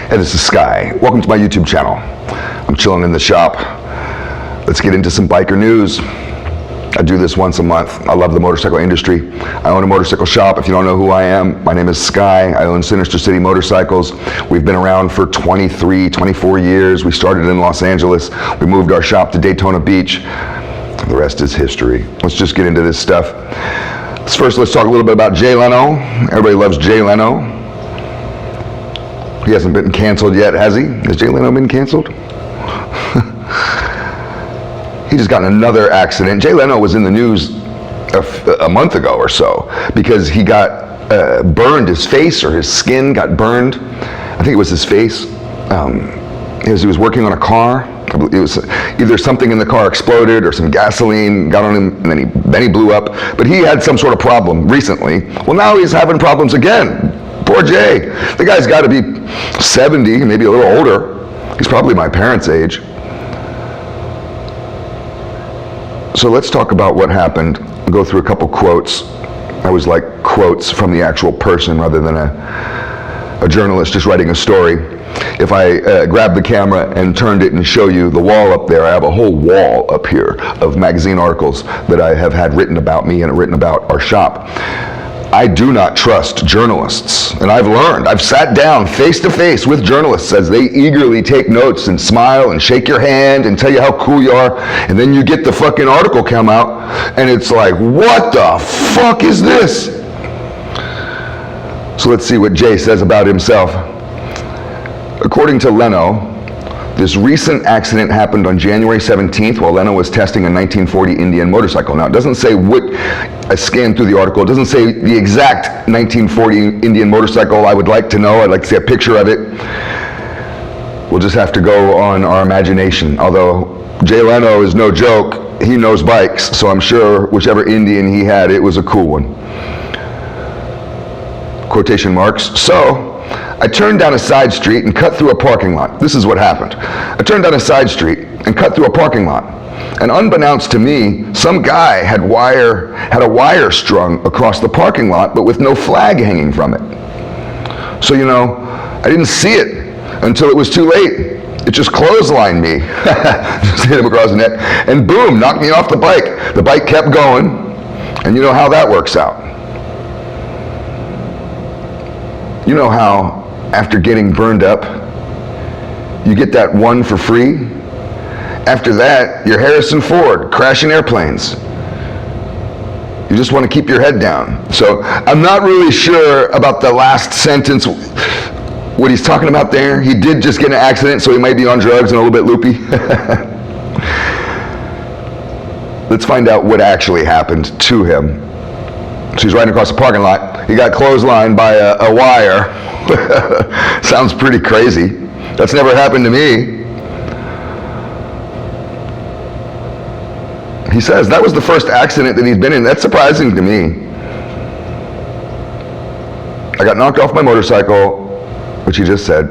Hey, this is Sky. Welcome to my YouTube channel. I'm chilling in the shop. Let's get into some biker news. I do this once a month. I love the motorcycle industry. I own a motorcycle shop. If you don't know who I am, my name is Sky. I own Sinister City motorcycles. We've been around for 23, 24 years. We started in Los Angeles. We moved our shop to Daytona Beach. The rest is history. Let's just get into this stuff. First, let's talk a little bit about Jay Leno. Everybody loves Jay Leno. He hasn't been canceled yet, has he? Has Jay Leno been canceled? He just got in another accident. Jay Leno was in the news a month ago or so because he got burned. His face or his skin got burned. I think it was his face. As he was working on a car. It was either something in the car exploded or some gasoline got on him, and then he blew up. But he had some sort of problem recently. Well, now he's having problems again. Poor Jay. The guy's got to be 70, maybe a little older. He's probably my parents' age. So let's talk about what happened. I'll go through a couple quotes. I always like quotes from the actual person rather than a journalist just writing a story. If I grab the camera and turned it and show you the wall up there, I have a whole wall up here of magazine articles that I have had written about me and written about our shop. I do not trust journalists, and I've sat down face to face with journalists as they eagerly take notes and smile and shake your hand and tell you how cool you are, and then you get the fucking article come out, and it's like, what the fuck is this? So let's see what Jay says about himself. According to Leno, this recent accident happened on January 17th while Leno was testing a 1940 Indian motorcycle. Now, it doesn't say what, I scanned through the article, it doesn't say the exact 1940 Indian motorcycle. I would like to know, I'd like to see a picture of it. We'll just have to go on our imagination. Although Jay Leno is no joke, he knows bikes, so I'm sure whichever Indian he had, it was a cool one. Quotation marks. So, I turned down a side street and cut through a parking lot. This is what happened. I turned down a side street and cut through a parking lot. And unbeknownst to me, some guy had a wire strung across the parking lot, but with no flag hanging from it. So, I didn't see it until it was too late. It just clotheslined me. Just hit him across the neck, and boom, knocked me off the bike. The bike kept going, and you know how that works out. You know how after getting burned up, you get that one for free? After that, you're Harrison Ford, crashing airplanes. You just want to keep your head down. So I'm not really sure about the last sentence, what he's talking about there. He did just get in an accident, so he might be on drugs and a little bit loopy. Let's find out what actually happened to him. So he's riding across the parking lot. He got clotheslined by a wire. Sounds pretty crazy. That's never happened to me. He says that was the first accident that he's been in. That's surprising to me. I got knocked off my motorcycle, which he just said.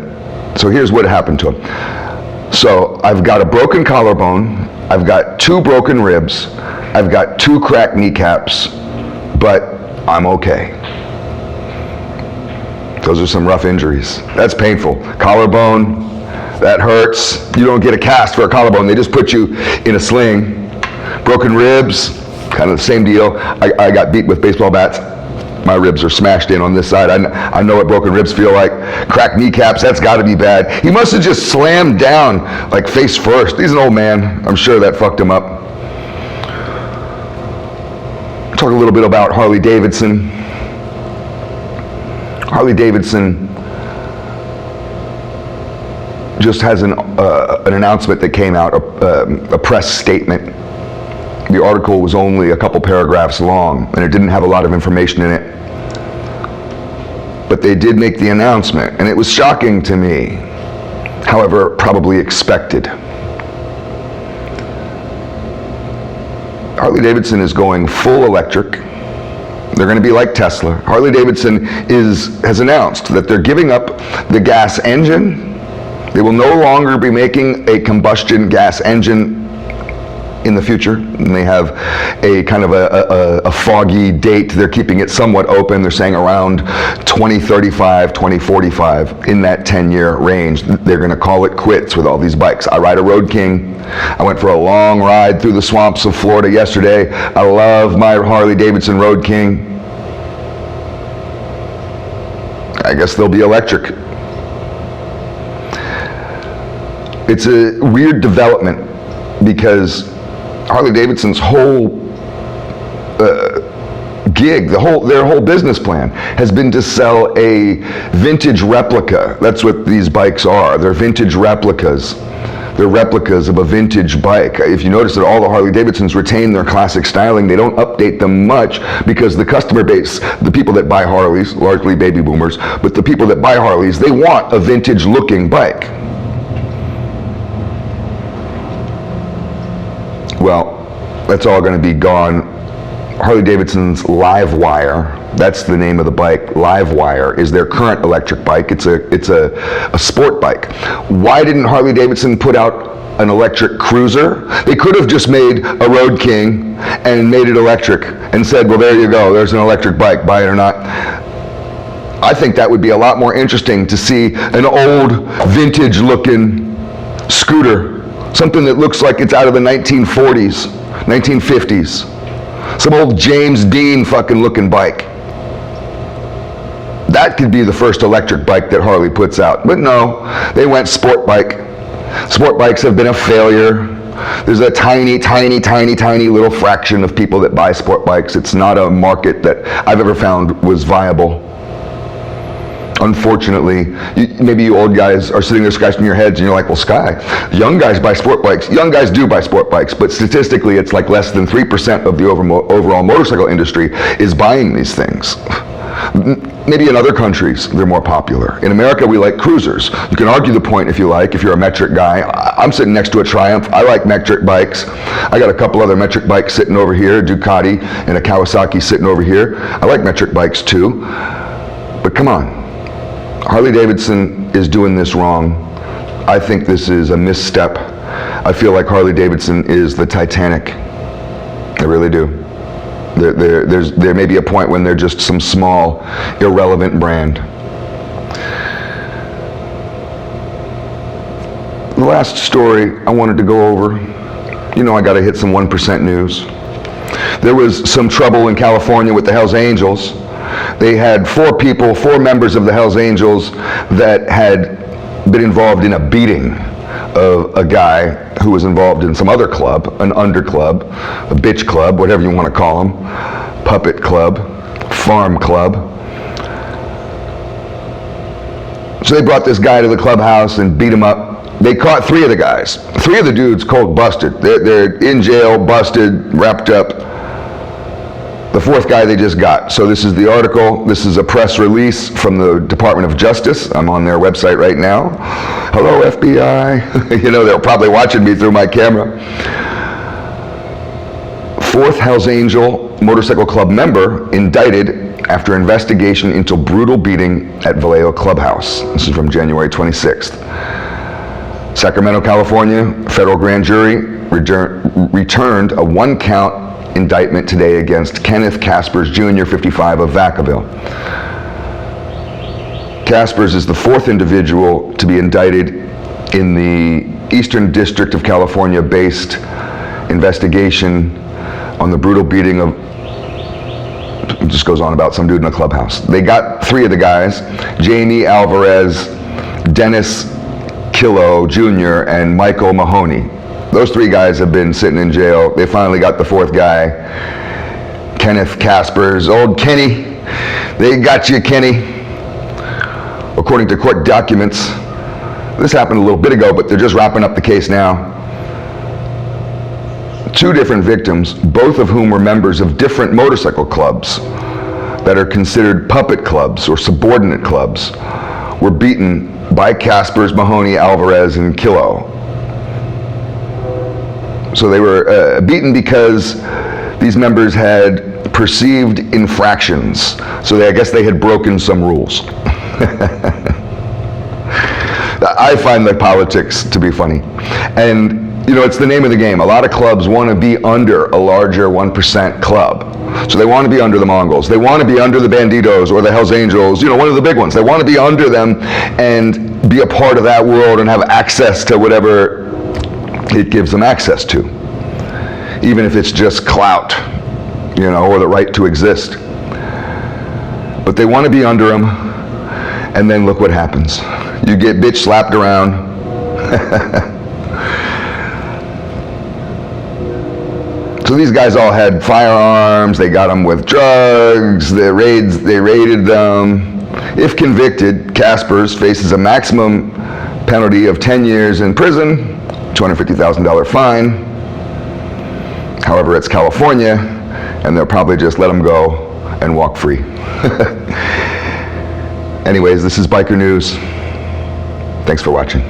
So here's what happened to him. So I've got a broken collarbone. I've got 2 broken ribs. I've got 2 cracked kneecaps. But I'm okay. Those are some rough injuries. That's painful. Collarbone, that hurts. You don't get a cast for a collarbone. They just put you in a sling. Broken ribs, kind of the same deal. I got beat with baseball bats. My ribs are smashed in on this side. I know what broken ribs feel like. Cracked kneecaps, that's got to be bad. He must have just slammed down like face first. He's an old man. I'm sure that fucked him up. Talk a little bit about Harley Davidson. Harley Davidson just has an announcement that came out, a press statement. The article was only a couple paragraphs long, and it didn't have a lot of information in it. But they did make the announcement, and it was shocking to me. However, probably expected. Harley Davidson is going full electric. They're going to be like Tesla. Harley Davidson has announced that they're giving up the gas engine. They will no longer be making a combustion gas engine in the future, and they have a kind of a foggy date. They're keeping it somewhat open. They're saying around 2035, 2045, in that 10-year range. They're going to call it quits with all these bikes. I ride a Road King. I went for a long ride through the swamps of Florida yesterday. I love my Harley Davidson Road King. I guess they'll be electric. It's a weird development because Harley Davidson's whole gig, their whole business plan has been to sell a vintage replica. That's what these bikes are. They're vintage replicas. They're replicas of a vintage bike. If you notice that all the Harley Davidsons retain their classic styling, they don't update them much because the customer base, the people that buy Harleys, largely baby boomers, but the people that buy Harleys, they want a vintage looking bike. Well, that's all going to be gone. Harley Davidson's Livewire, that's the name of the bike. Livewire is their current electric bike. It's a sport bike. Why didn't Harley Davidson put out an electric cruiser? They could have just made a Road King and made it electric and said, well, there you go, there's an electric bike, buy it or not. I think that would be a lot more interesting to see an old vintage looking scooter, something that looks like it's out of the 1940s, 1950s. Some old James Dean fucking looking bike. That could be the first electric bike that Harley puts out. But no, they went sport bike. Sport bikes have been a failure. There's a tiny, tiny, tiny, tiny little fraction of people that buy sport bikes. It's not a market that I've ever found was viable. Unfortunately, maybe you old guys are sitting there scratching your heads and you're like, well, Sky, young guys buy sport bikes. Young guys do buy sport bikes, but statistically it's like less than 3% of the overall motorcycle industry is buying these things. Maybe in other countries they're more popular. In America we like cruisers. You can argue the point if you like, if you're a metric guy. I'm sitting next to a Triumph. I like metric bikes. I got a couple other metric bikes sitting over here, a Ducati and a Kawasaki sitting over here. I like metric bikes too, but come on. Harley Davidson is doing this wrong. I think this is a misstep. I feel like Harley Davidson is the Titanic. I really do. There may be a point when they're just some small, irrelevant brand. The last story I wanted to go over, you know I got to hit some 1% news. There was some trouble in California with the Hells Angels. They had four members of the Hells Angels that had been involved in a beating of a guy who was involved in some other club, an under club, a bitch club, whatever you want to call them, puppet club, farm club. So they brought this guy to the clubhouse and beat him up. They caught three of the guys. Three of the dudes cold busted. They're in jail, busted, wrapped up. The fourth guy they just got. So this is the article. This is a press release from the Department of Justice. I'm on their website right now. Hello, FBI. You know, they're probably watching me through my camera. Fourth Hells Angel Motorcycle Club member indicted after investigation into brutal beating at Vallejo Clubhouse. This is from January 26th. Sacramento, California, federal grand jury returned a one-count indictment today against Kenneth Caspers Jr., 55, of Vacaville. Caspers is the fourth individual to be indicted in the Eastern District of California-based investigation on the brutal beating of, it just goes on about some dude in a clubhouse. They got three of the guys, Jamie Alvarez, Dennis Killo Jr., and Michael Mahoney. Those three guys have been sitting in jail. They finally got the fourth guy, Kenneth Caspers. Old Kenny. They got you, Kenny. According to court documents, this happened a little bit ago, but they're just wrapping up the case now. Two different victims, both of whom were members of different motorcycle clubs that are considered puppet clubs or subordinate clubs, were beaten by Caspers, Mahoney, Alvarez, and Killo. So they were beaten because these members had perceived infractions. So I guess they had broken some rules. I find the politics to be funny. And You know, it's the name of the game. A lot of clubs want to be under a larger 1% club. So they want to be under the Mongols. They want to be under the Banditos or the Hells Angels, you know, one of the big ones. They want to be under them and be a part of that world and have access to whatever it gives them access to. Even if it's just clout, you know, or the right to exist. But they want to be under them, and then look what happens. You get bitch slapped around. So these guys all had firearms, they got them with drugs, they raided them. If convicted, Kaspers faces a maximum penalty of 10 years in prison, $250,000 fine. However, it's California, and they'll probably just let him go and walk free. Anyways, this is Biker News. Thanks for watching.